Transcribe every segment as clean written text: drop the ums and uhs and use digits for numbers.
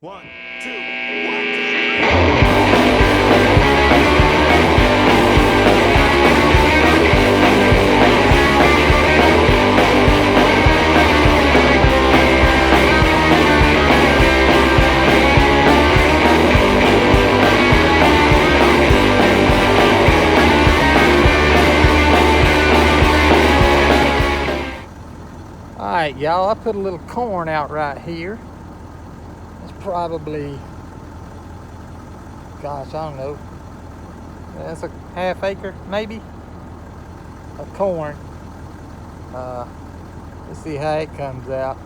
One, two, one, two, three. Alright, y'all, I put a little corn out right here. It's probably, gosh, I don't know. That's a half acre, maybe, of corn. Let's see how it comes out.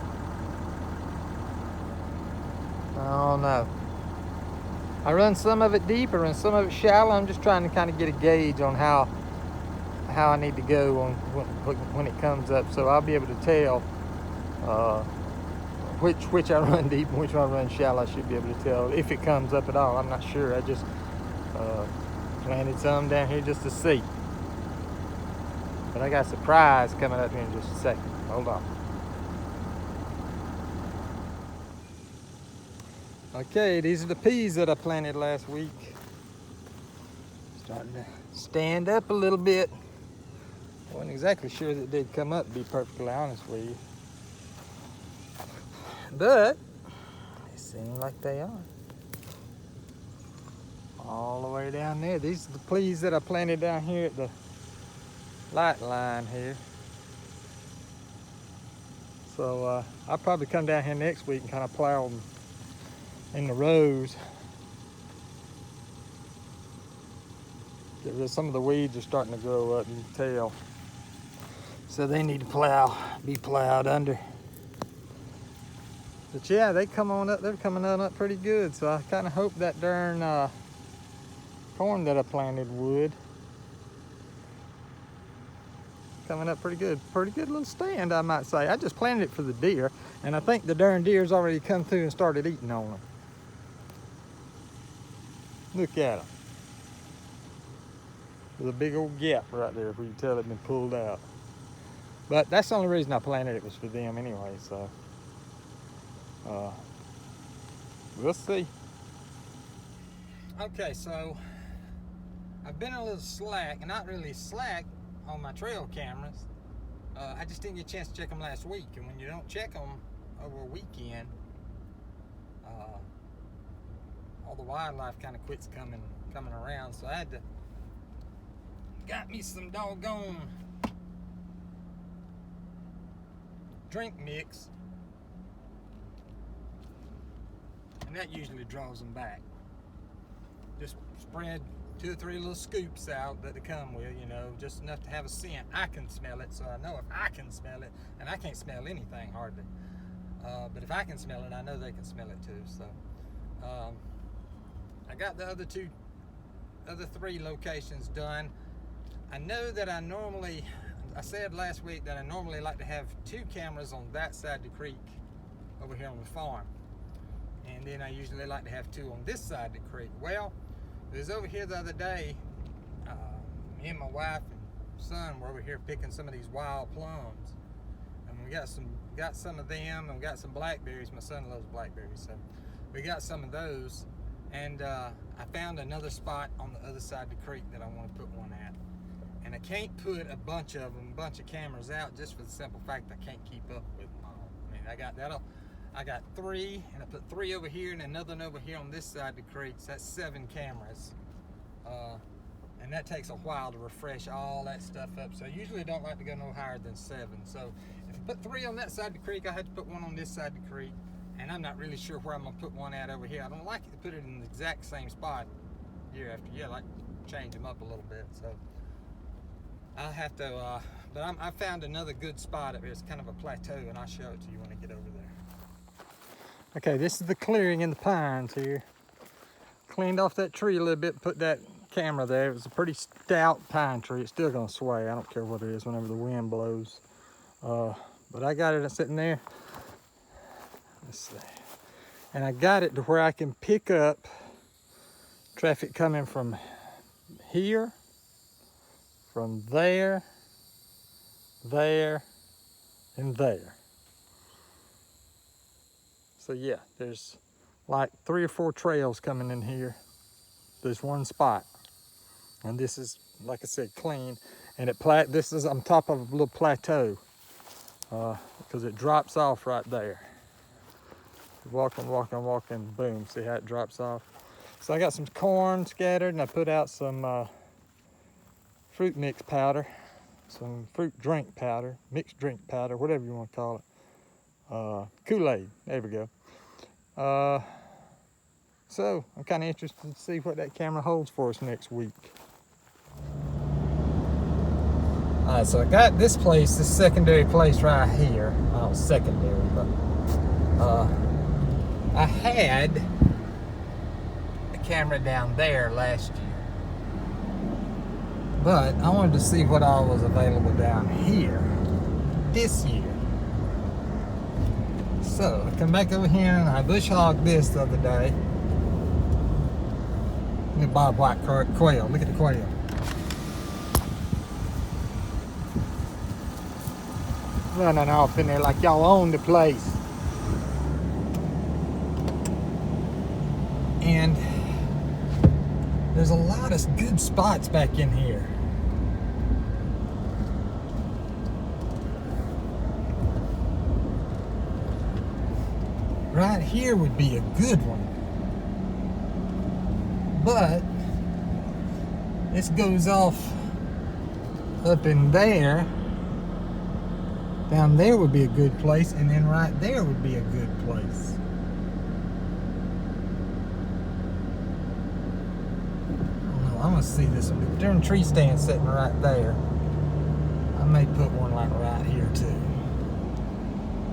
I don't know. I run some of it deep, I run some of it shallow. I'm just trying to kind of get a gauge on how I need to go on when it comes up, so I'll be able to tell which I run deep and which one I run shallow. I should be able to tell if it comes up at all. I'm not sure. I just planted some down here just to see. But I got a surprise coming up here in just a second. Hold on. Okay, these are the peas that I planted last week. Starting to stand up a little bit. Wasn't exactly sure that they'd come up, to be perfectly honest with you. But they seem like they are. All the way down there. These are the peas that I planted down here at the light line here. So I'll probably come down here next week and kind of plow them in the rows. Get rid of some of the weeds are starting to grow up, you can tell. So they need to be plowed under. But yeah, they come on up, they're coming on up pretty good. So I kind of hope that darn corn that I planted would. Coming up pretty good little stand, I might say. I just planted it for the deer, and I think the darn deer's already come through and started eating on them. Look at them. There's a big old gap right there where you can tell it's been pulled out. But that's the only reason I planted it, was for them anyway, so we'll see. Okay, so I've been a little slack, and not really slack on my trail cameras. I just didn't get a chance to check them last week, and when you don't check them over a weekend, all the wildlife kind of quits coming around. So I had to got me some doggone drink mix, and that usually draws them back. Just spread 2 or 3 little scoops out that they come with, you know, just enough to have a scent. I can smell it, so I know if I can smell it, and I can't smell anything hardly. But if I can smell it, I know they can smell it too. So I got the other 3 locations done. I know that I said last week that I normally like to have 2 cameras on that side of the creek over here on the farm. And then I usually like to have 2 on this side of the creek. Well, it was over here the other day, me and my wife and son were over here picking some of these wild plums. And we got some of them, and we got some blackberries. My son loves blackberries, so we got some of those. And I found another spot on the other side of the creek that I want to put one at. And I can't put a bunch of cameras out, just for the simple fact I can't keep up with them all. I mean, I got 3, and I put 3 over here and another one over here on this side of the creek. So that's 7 cameras. And that takes a while to refresh all that stuff up. So I usually don't like to go no higher than 7. So if I put 3 on that side of the creek, I had to put 1 on this side of the creek. And I'm not really sure where I'm gonna put one at over here. I don't like it to put it in the exact same spot year after year. I like to change them up a little bit. So I'll have to, but I found another good spot up here. It's kind of a plateau, and I'll show it to you when I get over there. Okay, this is the clearing in the pines here. Cleaned off that tree a little bit, put that camera there. It was a pretty stout pine tree. It's still gonna sway. I don't care what it is whenever the wind blows. But I got it sitting there. Let's see. And I got it to where I can pick up traffic coming from here, from there, and there. So yeah, there's like 3 or 4 trails coming in here. There's one spot, and this is, like I said, clean. And this is on top of a little plateau because it drops off right there. Walking, boom, see how it drops off. So I got some corn scattered, and I put out some fruit mix powder, some fruit drink powder, mixed drink powder, whatever you want to call it. Kool-Aid, there we go. So I'm kind of interested to see what that camera holds for us next week. All right, so I got this secondary place right here. Well, secondary, but I had a camera down there last year, but I wanted to see what all was available down here this year. So I come back over here and I bush hogged this the other day. Look at bobwhite quail. Look at the quail. Running off in there like y'all own the place. And there's a lot of good spots back in here. Right here would be a good one. But this goes off up in there. Down there would be a good place, and then right there would be a good place. I'm gonna see this one. Darn tree stand sitting right there. I may put one like right here too.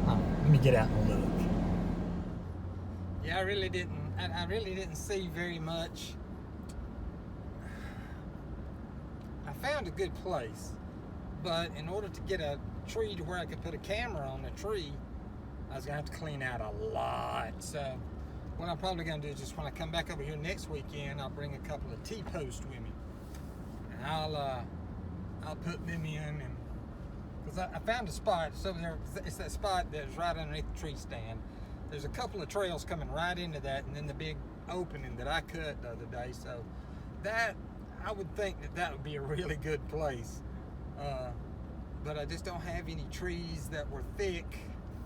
Let me get out and look. Yeah, I really didn't see very much. I found a good place, but in order to get a tree to where I could put a camera on the tree, I was gonna have to clean out a lot. So what I'm probably gonna do is just when I come back over here next weekend, I'll bring a couple of T-posts with me, and I'll put them in, and because I found a spot. So it's that spot that's right underneath the tree stand. There's a couple of trails coming right into that, and then the big opening that I cut the other day. So that, I would think that would be a really good place. But I just don't have any trees that were thick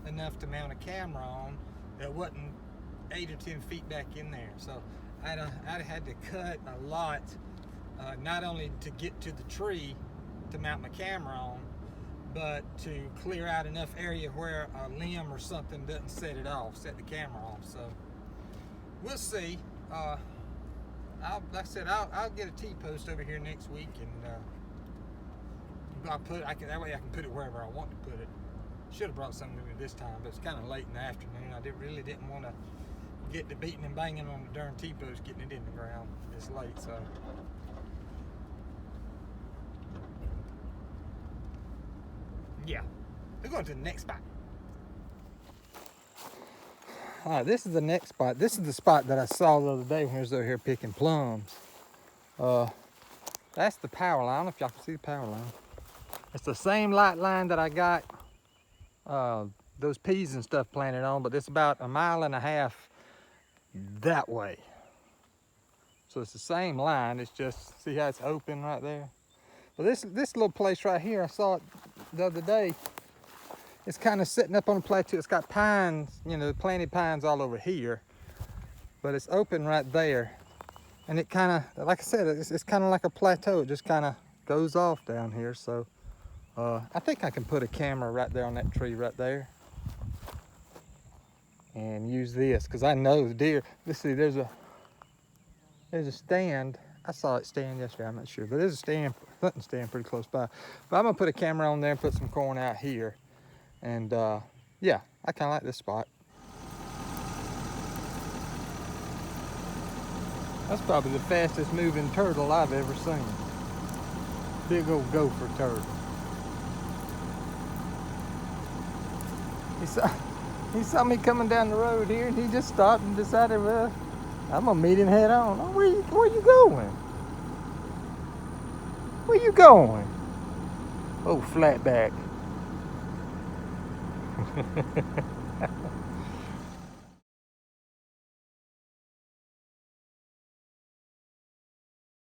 enough to mount a camera on that wasn't 8 or 10 feet back in there. So I'd had to cut a lot, not only to get to the tree to mount my camera on, but to clear out enough area where a limb or something doesn't set the camera off. So we'll see. Like I said, I'll get a T-post over here next week, and that way I can put it wherever I want to put it. Should have brought something with me this time, but it's kind of late in the afternoon. I really didn't want to get to beating and banging on the darn T-post, getting it in the ground this late. So yeah, we're going to the next spot. All right, this is the next spot. This is the spot that I saw the other day when I was over here picking plums. That's the power line. I don't know if y'all can see the power line. It's the same light line that I got those peas and stuff planted on, but it's about 1.5 miles that way. So it's the same line. It's just, see how it's open right there? But this little place right here, I saw it the other day. It's kind of sitting up on a plateau. It's got pines, planted pines all over here, but it's open right there. And it kind of, like I said, it's kind of like a plateau. It just kind of goes off down here. So I think I can put a camera right there on that tree right there and use this, because I know the deer. Let's see, there's a stand. I saw it stand yesterday, I'm not sure, but there's a hunting stand pretty close by. But I'm gonna put a camera on there and put some corn out here. And yeah, I kind of like this spot. That's probably the fastest moving turtle I've ever seen. Big old gopher turtle. He saw me coming down the road here, and he just stopped and decided, well, I'm gonna meet him head on. Oh, where you going? Where you going? Oh, flat back.